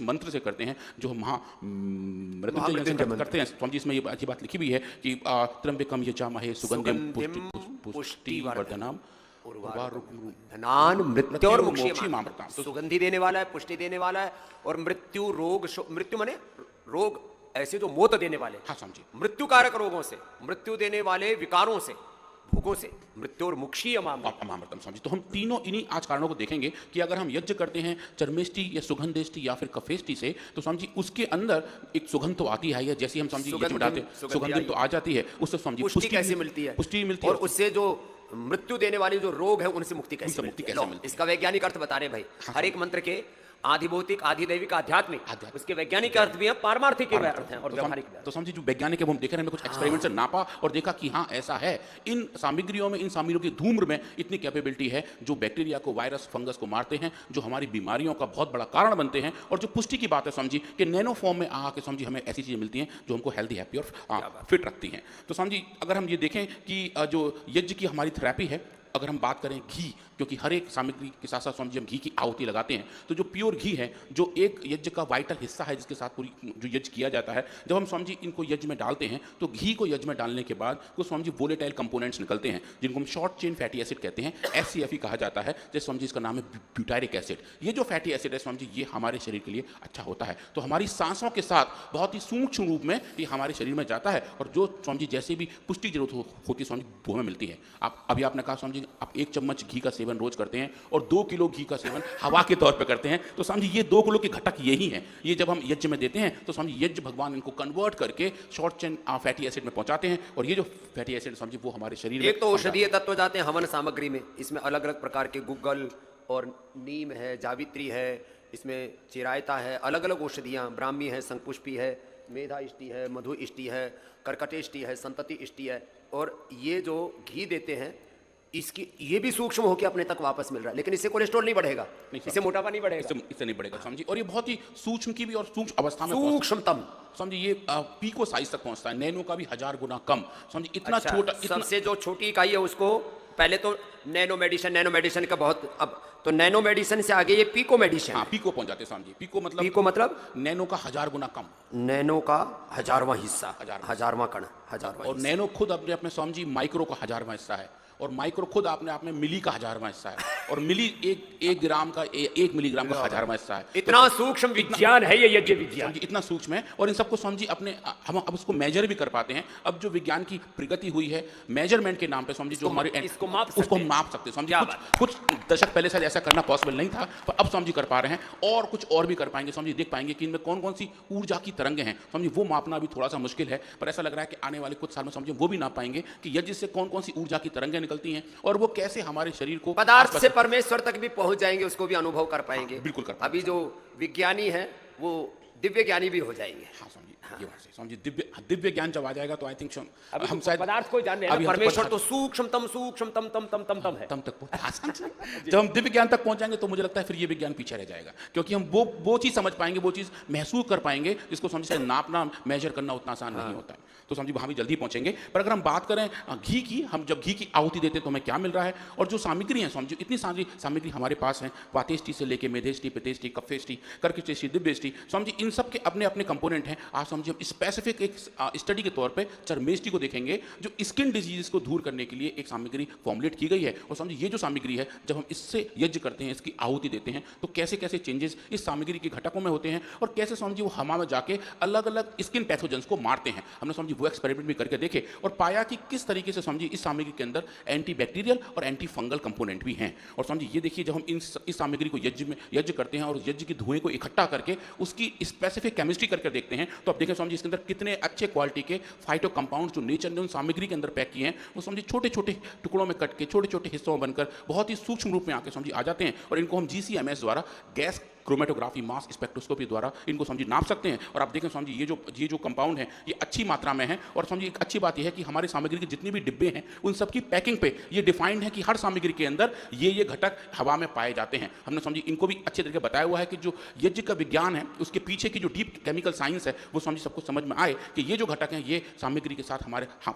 इस मंत्र से करते हैं जो हम मृत्युंजय से करते हैं स्वामी जी। इसमें ये अच्छी बात लिखी हुई है कि त्र्यंबकम यजामहे सुगंधिम पुष्टिवर्धनम धनान मृत्योर्मुक्षीयमामृतम्। तो सुगंधि देने वाला है, पुष्टि देने वाला है, और मृत्यु रोग, मृत्यु माने रोग ऐसे जो मौत देने वाले, हाँ समझिए, मृत्यु कारक रोगों से, मृत्यु देने वाले विकारों से, भोगों से, मृत्यु और मुक्षी अमामृतम समझिए। तो हम तीनों इन्हीं आज कारणों को देखेंगे कि अगर हम यज्ञ करते हैं चर्मेष्टि या सुगंधेष्टि या फिर कफेष्टि से, तो समझिए उसके अंदर एक सुगंध तो आती है, जैसे हम समझिए यज्ञ में डालते हैं सुगंध तो आ जाती है, उससे समझिए पुष्टि कैसे मिलती है, पुष्टि मिलती है, और उससे जो मृत्यु देने वाले जो रोग है उनसे मुक्ति कैसे मिलती है। इसका वैज्ञानिक अर्थ बता रहे हैं भाई। हर एक मंत्र के आधि भौतिक, आधि दैविक, आध्यात्मिक, उसके वैज्ञानिक अर्थ भी है, पारमार्थिक अर्थ हैं और व्यवहारिक। तो समझिए जो वैज्ञानिक है वो हम देख रहे हैं, कुछ एक्सपेरिमेंट से नापा और देखा कि हाँ ऐसा है, इन सामग्रियों में, इन सामग्रियों की धूम्र में इतनी कैपेबिलिटी है जो बैक्टीरिया को, वायरस, फंगस को मारते हैं, जो हमारी बीमारियों का बहुत बड़ा कारण बनते हैं। और जो पुष्टि की बात है समझिए कि नैनो फॉर्म में आके समझिए हमें ऐसी चीजें मिलती हैं जो हमको हेल्दी, हैप्पी और फिट रखती हैं। तो समझिए अगर हम ये देखें कि जो यज्ञ की हमारी थेरेपी है, अगर हम बात करें घी, क्योंकि हर एक सामग्री के साथ साथ समझिए हम घी की आहुति लगाते हैं, तो जो प्योर घी है, जो एक यज्ञ का वाइटल हिस्सा है जिसके साथ पूरी जो यज्ञ किया जाता है, जब हम समझिए इनको यज्ञ में डालते हैं तो घी को यज्ञ में डालने के बाद कुछ समझिए वोलेटाइल कंपोनेंट्स निकलते हैं जिनको हम शॉर्ट चेन फैटी एसिड कहते हैं, SCFE कहा जाता है, जैसे समझिए इसका नाम है ब्यूटारिक एसिड। ये जो फैटी एसिड है समझिए ये हमारे शरीर के लिए अच्छा होता है, तो हमारी सांसों के साथ बहुत ही सूक्ष्म रूप में ये हमारे शरीर में जाता है और जो समझिए जैसे भी पुष्टि जरूरत होती है समझिए वो हमें मिलती है। आप अभी आपने कहा समझिए आप 1 चम्मच घी का सेवन रोज करते हैं और 2 किलो घी का सेवन हवा के तौर पे करते हैं, तो समझिए ये 2 किलो के घटक यही हैं। ये जब हम यज्ञ में देते हैं तो समझिए यज्ञ भगवान इनको कन्वर्ट करके शॉर्ट चेन फैटी एसिड में पहुंचाते हैं और ये जो फैटी एसिड समझिए वो हमारे शरीर में, एक तो औषधीय तत्व जाते हैं हवन सामग्री में, इसमें अलग अलग प्रकार के गुग्गल और नीम है, जावित्री है, इसमें चिरायता है, अलग अलग औषधियाँ, ब्राह्मी है, शंखपुष्पी है, मेधा इष्टि है, मधु इष्टि है, कर्कटेष्टि है, संतति इष्टि है, और ये जो घी देते हैं इसकी ये भी सूक्ष्म होकर अपने तक वापस मिल रहा है, लेकिन इससे कोलेस्ट्रॉल नहीं बढ़ेगा, इससे मोटापा नहीं बढ़ेगा, इससे नहीं बढ़ेगा समझिए। और ये बहुत ही सूक्ष्म की भी और सूक्ष्म अवस्था में, सूक्ष्मतम समझिए ये पीको साइज तक पहुंचता है, नैनो का भी 1000 गुना कम समझिए, इतना अच्छा, छोटा। सबसे जो छोटी इकाई है उसको पहले तो नैनो मेडिसिन का बहुत, अब तो नैनो मेडिसिन से आगे ये पीको मेडिसिन, हाँ पीको पहुंच जाते हैं समझिए। पीको मतलब नैनो का 1000 गुना कम, नैनो का 1000वां हिस्सा, 1000वां कण, 1000वां। और नैनो खुद अपने समझिए माइक्रो का 1000वां हिस्सा है, और माइक्रो खुद अपने आप में मिली का 1000वां हिस्सा है, और मिली एक ग्राम का 1 मिलीग्राम का 1000वां हिस्सा है। इतना सूक्ष्म विज्ञान है ये यज्ञ विज्ञान, इतना सूक्ष्म है, और इन सबको समझिए अपने हम अब उसको मेजर भी कर पाते हैं। अब जो विज्ञान की प्रगति हुई है मेजरमेंट के नाम पे समझिए, जो हमारे उसको हम माप सकते हैं समझिए। कुछ दशक पहले शायद ऐसा करना पॉसिबल नहीं था, पर अब समझिए कर पा रहे हैं, और कुछ और भी कर पाएंगे समझिए। देख पाएंगे कि इनमें कौन कौन सी ऊर्जा की तरंगें हैं समझिए, वो मापना भी थोड़ा सा मुश्किल है, पर ऐसा लग रहा है कि आने वाले कुछ साल में समझिए वो भी नाप पाएंगे कि यज्ञ से कौन कौन सी ऊर्जा की तरंगें निकलती हैं और वो कैसे हमारे शरीर को पदार्थ से परमेश्वर तक भी पहुंच जाएंगे, उसको भी अनुभव कर पाएंगे। बिल्कुल कर पाएंगे। अभी जो विज्ञानी है वो दिव्य ज्ञानी भी हो जाएंगे। हाँ समझिए, ये बात सही समझिए। दिव्य ज्ञान जब आ जाएगा तो आई थिंक हम शायद पदार्थ को जान रहे हैं, परमेश्वर तो सूक्ष्मतम तम है, तम तक जब हम दिव्य ज्ञान तक पहुंच जाएंगे तो मुझे लगता है फिर ये विज्ञान पीछे रह जाएगा, क्योंकि हम वो चीज समझ पाएंगे, वो चीज महसूस कर पाएंगे जिसको समझिए नापना, मेजर करना उतना आसान नहीं होता है। तो समझिए वहां भी जल्दी पहुंचेंगे। पर अगर हम बात करें घी की, हम जब घी की आहुति देते हैं तो हमें क्या मिल रहा है, और जो सामग्री है समझिए, इतनी सारी सामग्री हमारे पास है, वातेष्टि से लेके मेधेष्टि, पितेष्टि, कफेष्टि, कर्कटेष्टि, दिव्यष्टि समझिए, इन सब के अपने अपने कंपोनेंट हैं। आज समझिए हम स्पेसिफिक एक स्टडी के तौर पे चर्मेष्टि को देखेंगे, जो स्किन डिजीज को दूर करने के लिए एक सामग्री फॉर्मुलेट की गई है। और समझिए ये जो सामग्री है, जब हम इससे यज्ञ करते हैं, इसकी आहुति देते हैं, तो कैसे कैसे चेंजेस इस सामग्री के घटकों में होते हैं, और कैसे समझिए वो हवा में जाके अलग अलग स्किन पैथोजेंस को मारते हैं। हमने समझिए वो एक्सपेरिमेंट भी करके देखे और पाया कि किस तरीके से समझिए इस सामग्री के अंदर एंटी बैक्टीरियल और एंटी फंगल कंपोनेंट भी हैं। और समझिए ये देखिए, जब हम इस सामग्री को यज्ञ करते हैं और यज्ञ की धुएं को इकट्ठा करके उसकी स्पेसिफिक केमिस्ट्री करके देखते हैं, तो आप देखें समझिए इसके अंदर कितने अच्छे क्वालिटी के फाइटो कंपाउंड जो नेचर ने उन सामग्री के अंदर पैक किए हैं, वो समझिए छोटे छोटे टुकड़ों में कट के, छोटे छोटे हिस्सों में बनकर बहुत ही सूक्ष्म रूप में आके समझिए आ जाते हैं। और इनको हम GCMS द्वारा, गैस क्रोमेटोग्राफी मास स्पेक्ट्रोस्कोपी द्वारा इनको समझिए नाप सकते हैं। और आप देखें समझिए ये जो कंपाउंड है ये अच्छी मात्रा में है। और समझिए एक अच्छी बात यह है कि हमारे सामग्री के जितने भी डिब्बे हैं उन सबकी पैकिंग पे ये डिफाइंड है कि हर सामग्री के अंदर ये घटक हवा में पाए जाते हैं। हमने समझिए इनको भी अच्छे तरीके बताया हुआ है कि जो यज्ञ का विज्ञान है उसके पीछे की जो डीप केमिकल साइंस है वो समझिए सबको समझ में आए कि ये जो घटक हैं ये सामग्री के साथ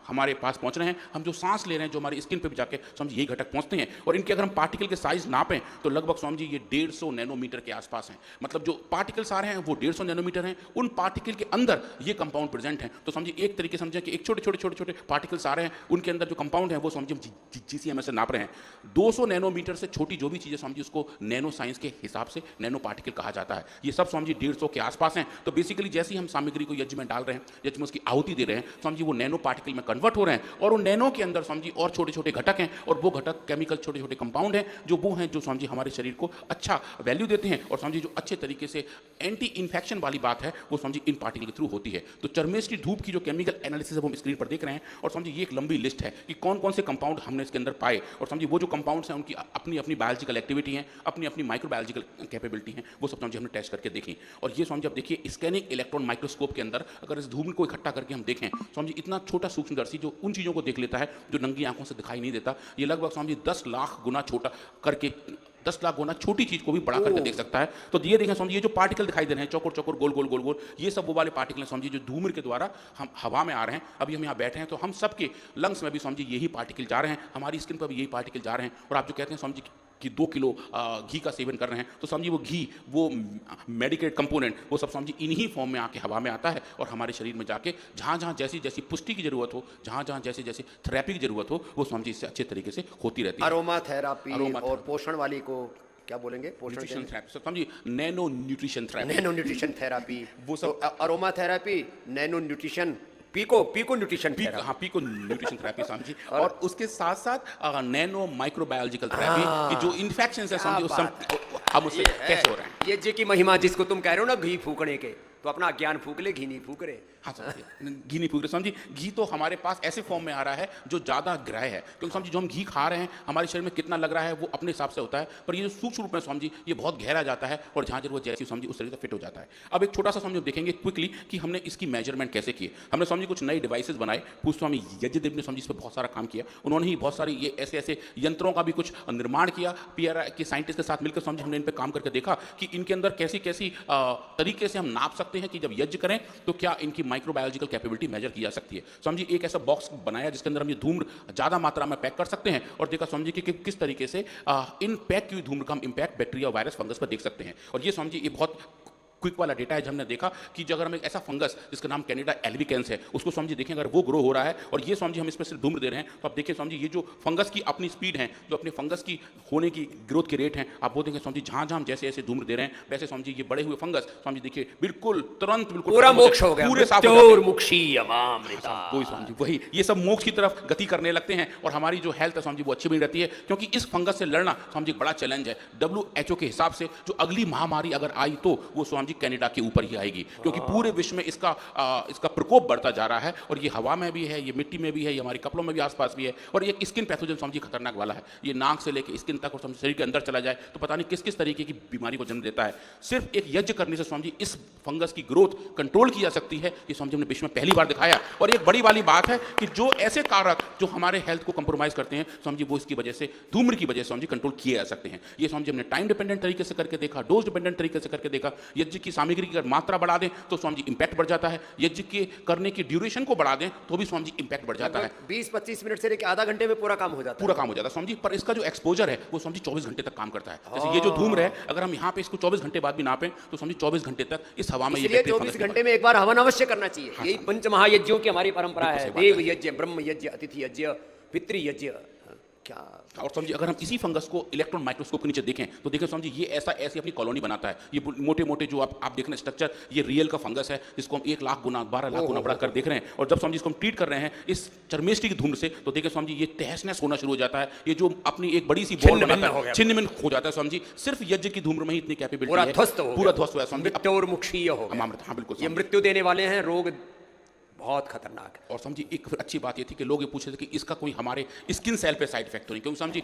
हमारे पास पहुंच रहे हैं। हम जो सांस ले रहे हैं, जो हमारी स्किन पे भी जाके समझिए यही घटक पहुंचते हैं। और इनके अगर हम पार्टिकल के साइज नापें तो लगभग समझिए ये 150 नैनोमीटर के आसपास आसपास हैं, मतलब जो पार्टिकल्स आ रहे हैं वो 150 नैनोमीटर हैं, उन पार्टिकल के अंदर ये कंपाउंड प्रेजेंट हैं। तो समझिए एक तरीके समझें कि एक छोटे छोटे छोटे छोटे पार्टिकल्स आ रहे हैं, उनके अंदर जो कंपाउंड है वो समझिए GCM से नाप रहे हैं। 200 नैनोमीटर से छोटी जो भी चीज़ें समझिए उसको नैनो साइंस के हिसाब से नैनो पार्टिकल कहा जाता है। ये सब समझिए 150 के आसपास हैं। तो बेसिकली जैसे ही हम सामग्री को यज्ञ में डाल रहे हैं, यज्ञ में उसकी आहुति दे रहे हैं, समझिए वो नैनो पार्टिकल में कन्वर्ट हो रहे हैं और उन नैनो के अंदर समझिए और छोटे छोटे घटक हैं और वो घटक केमिकल छोटे छोटे कंपाउंड हैं जो वो हैं जो समझिए हमारे शरीर को अच्छा वैल्यू देते हैं और समझिए जो अच्छे तरीके से एंटी इन्फेक्शन वाली बात है वो समझिए इन पार्टिकल के थ्रू होती है। तो चर्मेस्टी धूप की जो केमिकल एनालिसिस हम स्क्रीन पर देख रहे हैं और समझिए ये एक लंबी लिस्ट है कि कौन कौन से कंपाउंड हमने इसके अंदर पाए और समझिए वो जो कंपाउंड्स हैं उनकी अपनी अपनी बायोलॉजिकल एक्टिविटी है, अपनी अपनी माइक्रोबायोलॉजिकल कैपेबिलिटी है, वो सब समझिए हमने टेस्ट करके देखी। और ये समझिए अब देखिए स्कैनिंग इलेक्ट्रॉन माइक्रोस्कोप के अंदर अगर इस धूम को इकट्ठा करके हम देखें, समझिए इतना छोटा सूक्ष्मदर्शी जो उन चीज़ों को देख लेता है जो नंगी आंखों से दिखाई नहीं देता, ये लगभग समझिए 10 लाख गुना छोटा करके 10 लाख गुना छोटी चीज को भी बड़ा करके देख सकता है। तो ये देखें समझिए जो पार्टिकल दिखाई दे रहे हैं चौकोर चौकोर गोल गोल गोल गोल, ये सब वो वाले पार्टिकल हैं समझिए जो धूम्र के द्वारा हम हवा में आ रहे हैं। अभी हम यहाँ बैठे हैं तो हम सबके लंग्स में भी समझिए यही पार्टिकल जा रहे हैं, हमारी स्किन पर भी यही पार्टिकल जा रहे हैं। और आप जो कहते हैं समझिए कि 2 किलो घी का सेवन कर रहे हैं तो समझिए वो घी, वो मेडिकेट कंपोनेंट, वो सब समझिए इन्हीं फॉर्म में आके हवा में आता है और हमारे शरीर में जाके जहाँ जहाँ जैसी जैसी पुष्टि की जरूरत हो, जहाँ जहाँ जैसे जैसे थेरेपी की जरूरत हो, वो समझिए इससे अच्छे तरीके से होती रहती है। अरोमा थेरापी और पोषण वाली को क्या बोलेंगे? न्यूट्रिशन थेरेपी समझिए, nano nutrition therapy, nano nutrition therapy वो सब। तो aroma therapy, nano nutrition, pico nutrition therapy. हाँ, पीको न्यूट्रिशन थेरेपी समझिए और उसके साथ साथ नैनो माइक्रोबायोलॉजिकल थेरेपी कि जो इन्फेक्शन है समझिए हम उससे कैसे हो रहे हैं। ये जी की महिमा जिसको तुम कह रहे हो ना घी फूकने के, तो अपना ज्ञान फूक ले, घी नहीं फूक रहे। हाँ समझिए, घी नहीं फूक रहे समझिए। घी तो हमारे पास ऐसे फॉर्म में आ रहा है जो ज़्यादा ग्राह्य है, क्योंकि समझिए जो हम घी खा रहे हैं हमारे शरीर में कितना लग रहा है वो अपने हिसाब से होता है, पर ये जो सूक्ष्म रूप में समझिए ये बहुत गहरा जाता है और जहाँ जरूरत जैसी समझिए उस तरीके से फिट हो जाता है। अब एक छोटा सा समझिए देखेंगे क्विकली कि हमने इसकी मेजरमेंट कैसे किए। हमने समझिए कुछ नए डिवाइसेस बनाए, भूस्वामी यज्ञदेव ने समझिए इस पर बहुत सारा काम किया। उन्होंने ही बहुत सारे ये ऐसे ऐसे यंत्रों का भी कुछ निर्माण किया, PRI के साइंटिस्ट के साथ मिलकर समझिए हमने इन पर काम करके देखा कि इनके अंदर कैसी कैसी तरीके से हम नाप सकते हैं कि जब यज्ञ करें तो क्या इनकी माइक्रोबायोलॉजिकल कैपेबिलिटी मेजर की जा सकती है। समझिए एक ऐसा बॉक्स बनाया जिसके अंदर हम ये धूम्र ज़्यादा मात्रा में पैक कर सकते हैं और देखा समझिए कि किस तरीके से इन पैक की धूम्र का हम इम्पैक्ट बैक्टीरिया, वायरस, फंगस पर देख सकते हैं। और ये समझिए ये बहुत क्विक वाला डेटा है जब हमने देखा कि जो अगर हम एक ऐसा फंगस जिसका नाम कैनेडा एल्बिकेंस है उसको समझिए देखें अगर वो ग्रो हो रहा है और ये समझिए हम इसमें सिर्फ धूम्र दे रहे हैं तो आप देखिए समझिए ये जो फंगस की अपनी स्पीड है, जो अपने फंगस की होने की ग्रोथ के रेट हैं, आप वो देखें समझिए जहाँ जहाँ हम जैसे ऐसे धूम्र दे रहे हैं वैसे समझिए ये बड़े हुए फंगस समझिए देखिए बिल्कुल तुरंत बिल्कुल पूरा मोक्ष हो गया, पूरे साफ हो जाते हैं। वही समझिए वही ये सब मोक्ष की तरफ गति करने लगते हैं और हमारी जो हेल्थ है समझिए वो अच्छी बनी रहती है, क्योंकि इस फंगस से लड़ना समझिए बड़ा चैलेंज है। WHO के हिसाब से जो अगली महामारी अगर आई तो वो समझिए कनाडा के ऊपर ही आएगी, क्योंकि पूरे विश्व में इसका प्रकोप बढ़ता जा रहा है और ये हवा में भी है, ये मिट्टी में भी है, ये हमारे कपड़ों में भी आसपास भी है और ये स्किन पैथोजन समझिए खतरनाक वाला है। ये नाक से लेकर स्किन तक और समझिए शरीर के अंदर चला जाए तो पता नहीं किस किस तरीके की बीमारी को जन्म देता है। सिर्फ एक यज्ञ करने से समझिए इस फंगस की ग्रोथ कंट्रोल की जा सकती है, ये समझिए हमने विश्व में पहली बार दिखाया। और एक बड़ी वाली बात है कि जो ऐसे कारक जो हमारे हेल्थ को कंप्रोमाइज करते हैं समझिए वो इसकी वजह से, धूम्र की वजह से समझिए कंट्रोल किए जा सकते हैं। ये समझिए हमने टाइम डिपेंडेंट तरीके से करके देखा, डोज डिपेंडेंट तरीके से करके देखा। यज्ञ की सामग्री की मात्रा बढ़ा दें तो समझिए इंपैक्ट बढ़ जाता है, यज्ञ के करने की ड्यूरेशन को बढ़ा दें तो भी समझिए इंपैक्ट बढ़ जाता है। 20-25 मिनट से लेकर आधा घंटे में पूरा काम हो जाता है, पूरा काम हो जाता है समझिए। पर इसका जो एक्सपोजर है वो समझिए 24 घंटे तक काम करता है। जैसे ये जो धूम्र है अगर हम यहाँ पे इसको 24 घंटे बाद भी नापें तो समझिए 24 घंटे तक इस हवा में, इसलिए 24 घंटे में एक बार हवन अवश्य करना चाहिए। यही पंच महायज्ञों की हमारी परंपरा है, देव यज्ञ, ब्रह्म यज्ञ, अतिथि यज्ञ, पितृयज्ञ। क्या और समझिए अगर हम इसी फंगस को इलेक्ट्रॉन माइक्रोस्कोप के नीचे देखें तो देखें समझिए ये ऐसी अपनी कॉलोनी बनाता है। ये मोटे मोटे जो आप देख रहे हैं स्ट्रक्चर, ये रियल का फंगस है जिसको हम 1 लाख गुना 12 लाख गुना बढ़ाकर देख रहे हैं। और जब समझिए इसको हम ट्रीट कर रहे हैं इस चर्मेस्टी की धूम्र से तो देखें समझिए ये तहस नहस होना शुरू हो जाता है। ये जो अपनी एक बड़ी सी बॉल बनाता है छिन्न भिन्न हो जाता है समझिए। सिर्फ यज्ञ की धूम्र में ही इतनी कैपेबिलिटी है, पूरा ध्वस्त हुआ समझिए। मृत्युर्मुक्षीय हो गया। हाँ बिल्कुल, ये मृत्यु देने वाले हैं, रोग बहुत खतरनाक है। और समझिए एक अच्छी बात ये थी कि लोग ये पूछ रहे थे कि इसका कोई हमारे स्किन सेल पे साइड इफेक्ट तो नहीं, क्योंकि समझिए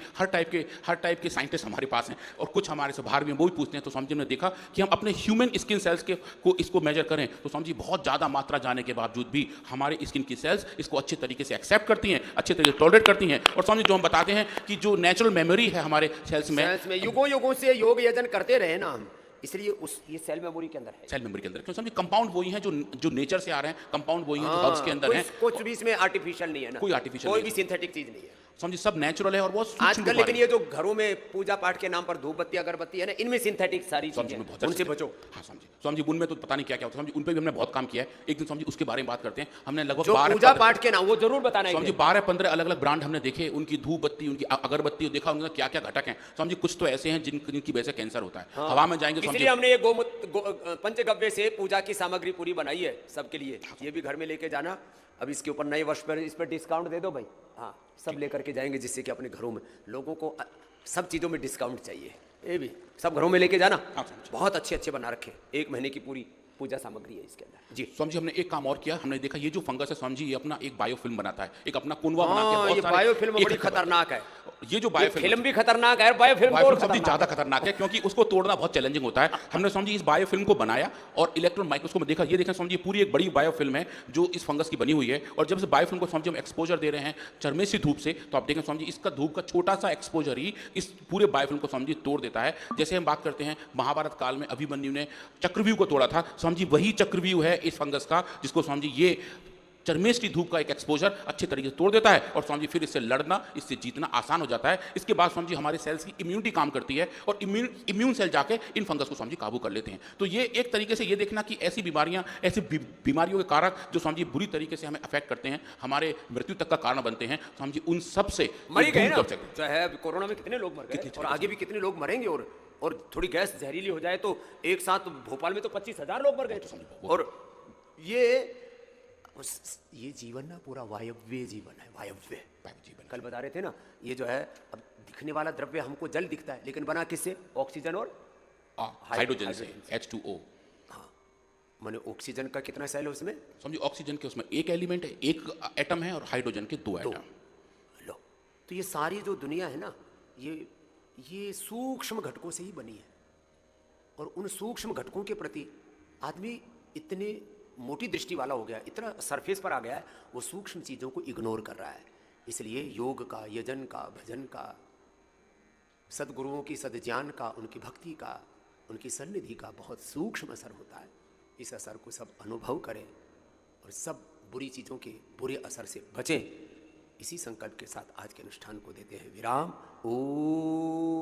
हर टाइप के साइंटिस्ट हमारे पास हैं और कुछ हमारे से बाहर भी वो भी पूछते हैं। तो समझिए हमने देखा कि हम अपने ह्यूमन स्किन सेल्स को इसको मेजर करें तो समझिए बहुत ज़्यादा मात्रा जाने के बावजूद भी हमारे स्किन की सेल्स इसको अच्छे तरीके से एक्सेप्ट करती हैं, अच्छे तरीके से टॉलरेट करती हैं। और समझिए जो हम बताते हैं कि जो नेचुरल मेमोरी है हमारे सेल्स में युगों युगों से योग यजन करते रहे ना हम, इसलिए ये सेल मेमोरी के अंदर है। सेल मेमोरी के अंदर, क्यों समझिए कंपाउंड वही हैं जो नेचर से आ रहे हैं, कंपाउंड वही हैं जो हब्स के अंदर हैं। कुछ भी इसमें आर्टिफिशियल नहीं है ना, कोई आर्टिफिशियल कोई नहीं भी सिंथेटिक चीज नहीं है समझिए, सब नेचुरल है और बहुत सूक्ष्म आजकल। रूप लेकिन आ ये जो घरों में पूजा पाठ के नाम पर धूप बत्ती अगरबत्ती है ना, इनमें सिंथेटिक सारी समझिए चीजें, में बहुत उनसे बचो। हाँ समझिए, समझिए उनमें तो पता नहीं क्या क्या होता है, समझिए उन पे भी हमने बहुत काम किया है। एक दिन समझिए उसके बारे में बात करते हैं। हमने लगभग जो पूजा पाठ के नाम वो जरूर बताना है। समझिए 12-15 अलग अलग ब्रांड हमने देखे, उनकी धूप बत्ती, उनकी अगरबत्ती, देखा उनका क्या क्या घटक हैं। समझिए कुछ तो ऐसे हैं जिनकी वजह से कैंसर होता है। हवा में जाएंगे इसलिए हमने ये पंचगव्य से पूजा की सामग्री पूरी बनाई है सबके लिए। ये भी घर में लेके जाना। अब इसके ऊपर नए वर्ष पर इस पर डिस्काउंट दे दो भाई। हाँ, सब लेकर के जाएंगे, जिससे कि अपने घरों में लोगों को सब चीज़ों में डिस्काउंट चाहिए। ये भी सब घरों में लेके जाना। बहुत अच्छे अच्छे बना रखे, 1 महीने की पूरी पूजा सामग्री है इसके अंदर। जी स्वामी जी, हमने एक काम और किया। हमने देखा ये जो फंगस है स्वामी जी, ये अपना एक बायोफिल्म बनाता है, एक अपना कुनवा बना के। ये बायोफिल्म बड़ी खतरनाक है। ये जो बायोफिल्म भी खतरनाक है, बायोफिल्म ज्यादा खतरनाक है, क्योंकि उसको तोड़ना बहुत चैलेंजिंग होता है। हमने समझी इस बायोफिल्म को बनाया और इलेक्ट्रॉन माइक्रोस्कोप में देखा। ये देखें समझिए, पूरी एक बड़ी बायोफिल्म है जो इस फंगस की बनी हुई है। और जब इस बायोफिल्म को समझिए हम एक्सपोजर दे रहे हैं चरमेसी धूप से, तो आप देखें समझिए इसका धूप का छोटा सा एक्सपोजर ही इस पूरे बायोफिल्म को समझिए तोड़ देता है। जैसे हम बात करते हैं महाभारत काल में अभिमन्यु ने चक्रव्यूह को तोड़ा था, समझिए वही चक्रव्यूह है इस फंगस का, जिसको समझिए ये चरमेश की धूप का एक एक्सपोजर अच्छे तरीके से तोड़ देता है। और समझिए फिर इससे लड़ना, इससे जीतना आसान हो जाता है। इसके बाद समझिए हमारे सेल्स की इम्यूनिटी काम करती है और इम्यून सेल जाके इन फंगस को समझिए काबू कर लेते हैं। तो ये एक तरीके से ये देखना कि ऐसी बीमारियां, ऐसी बीमारियों के कारक जो समझिए बुरी तरीके से हमें अफेक्ट करते हैं, हमारे मृत्यु तक का कारण बनते हैं, समझिए उन सब से मर गए ना। चाहे कोरोना में कितने लोग मर गए और आगे भी कितने लोग मरेंगे। और थोड़ी गैस जहरीली हो जाए तो एक साथ भोपाल में तो 25,000 लोग मर गए थे। और ये जीवन ना पूरा वायव्य जीवन है, वायव्य जीवन। कल बता रहे थे ना, ये जो है अब दिखने वाला द्रव्य हमको जल दिखता है, लेकिन बना किससे? ऑक्सीजन और हाइड्रोजन से, H2O। हाँ, माने ऑक्सीजन का कितना सेल है उसमें? समझिए ऑक्सीजन के उसमें एक एलिमेंट है, एक एटम है, और हाइड्रोजन के 2 एटम। लो, तो ये सारी जो दुनिया है ना, ये सूक्ष्म घटकों से ही बनी है। और उन सूक्ष्म घटकों के प्रति आदमी इतने मोटी दृष्टि वाला हो गया, इतना सरफेस पर आ गया है, वो सूक्ष्म चीज़ों को इग्नोर कर रहा है। इसलिए योग का, यजन का, भजन का, सद्गुरुओं की सद्ज्ञान का, उनकी भक्ति का, उनकी सन्निधि का बहुत सूक्ष्म असर होता है। इस असर को सब अनुभव करें और सब बुरी चीज़ों के बुरे असर से बचें। इसी संकल्प के साथ आज के अनुष्ठान को देते हैं विराम। ओम।